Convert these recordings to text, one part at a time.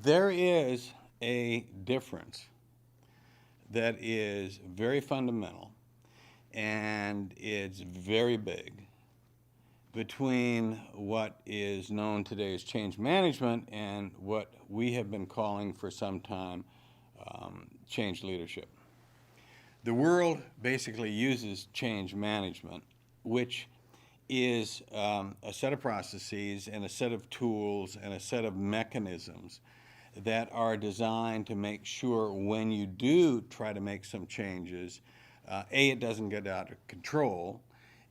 There is a difference that is very fundamental and it's very big between what is known today as change management and what we have been calling for some time change leadership. The world basically uses change management, which is a set of processes and a set of tools and a set of mechanisms that are designed to make sure when you do try to make some changes, A, it doesn't get out of control,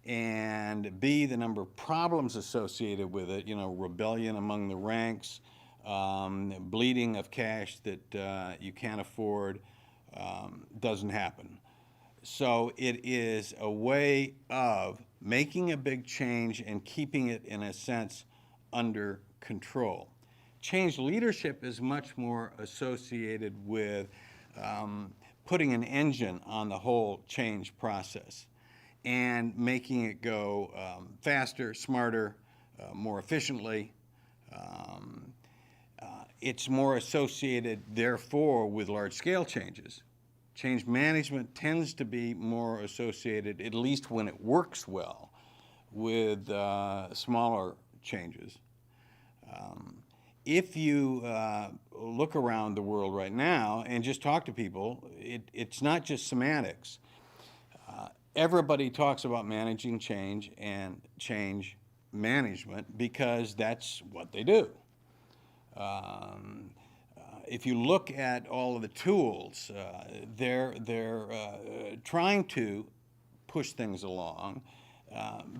and B, the number of problems associated with it, rebellion among the ranks, bleeding of cash that you can't afford, doesn't happen. So it is a way of making a big change and keeping it, in a sense, under control. Change leadership is much more associated with putting an engine on the whole change process and making it go faster, smarter, more efficiently. It's more associated, therefore, with large-scale changes. Change management tends to be more associated, at least when it works well, with smaller changes. If you look around the world right now and just talk to people, it's not just semantics. Everybody talks about managing change and change management because that's what they do. If you look at all of the tools, they're trying to push things along,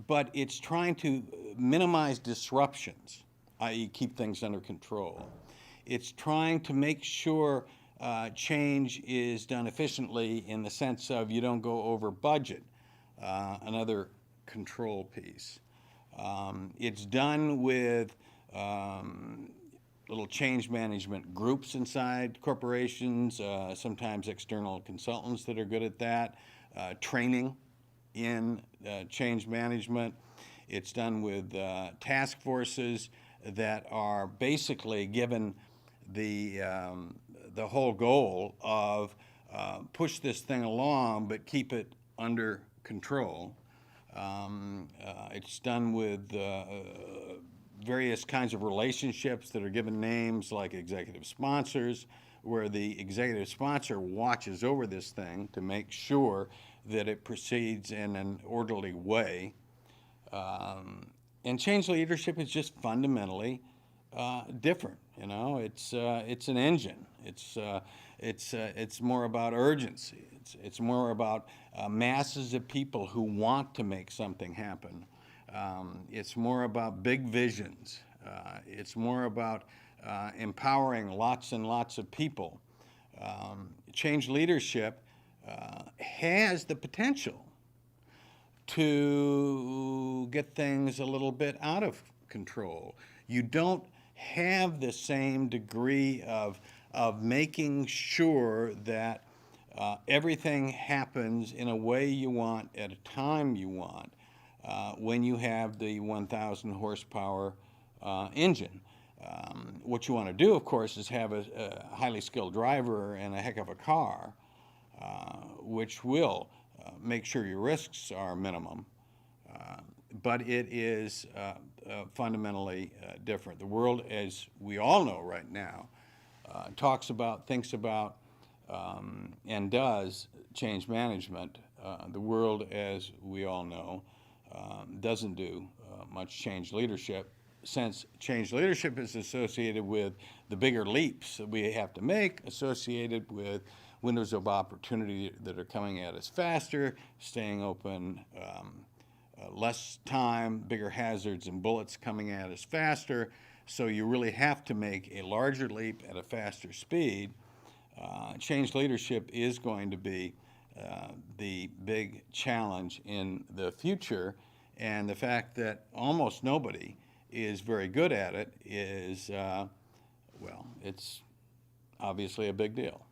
but it's trying to minimize disruptions, i.e. keep things under control. It's trying to make sure change is done efficiently in the sense of you don't go over budget, another control piece. It's done with little change management groups inside corporations, sometimes external consultants that are good at that, training in change management. It's done with task forces that are basically given the whole goal of push this thing along but keep it under control. It's done with various kinds of relationships that are given names like executive sponsors, where the executive sponsor watches over this thing to make sure that it proceeds in an orderly way. And change leadership is just fundamentally different. It's an engine. It's more about urgency. It's more about masses of people who want to make something happen. It's more about big visions. It's more about empowering lots and lots of people. Change leadership has the potential to get things a little bit out of control. You don't have the same degree of making sure that everything happens in a way you want at a time you want when you have the 1,000 horsepower engine. What you want to do, of course, is have a highly skilled driver and a heck of a car, which will make sure your risks are minimum. But it is fundamentally different. The world, as we all know right now, talks about, thinks about, and does change management. The world, as we all know, doesn't do much change leadership, since change leadership is associated with the bigger leaps that we have to make, associated with windows of opportunity that are coming at us faster, staying open less time, bigger hazards and bullets coming at us faster. So you really have to make a larger leap at a faster speed. Change leadership is going to be the big challenge in the future, and the fact that almost nobody is very good at it is, well, it's obviously a big deal.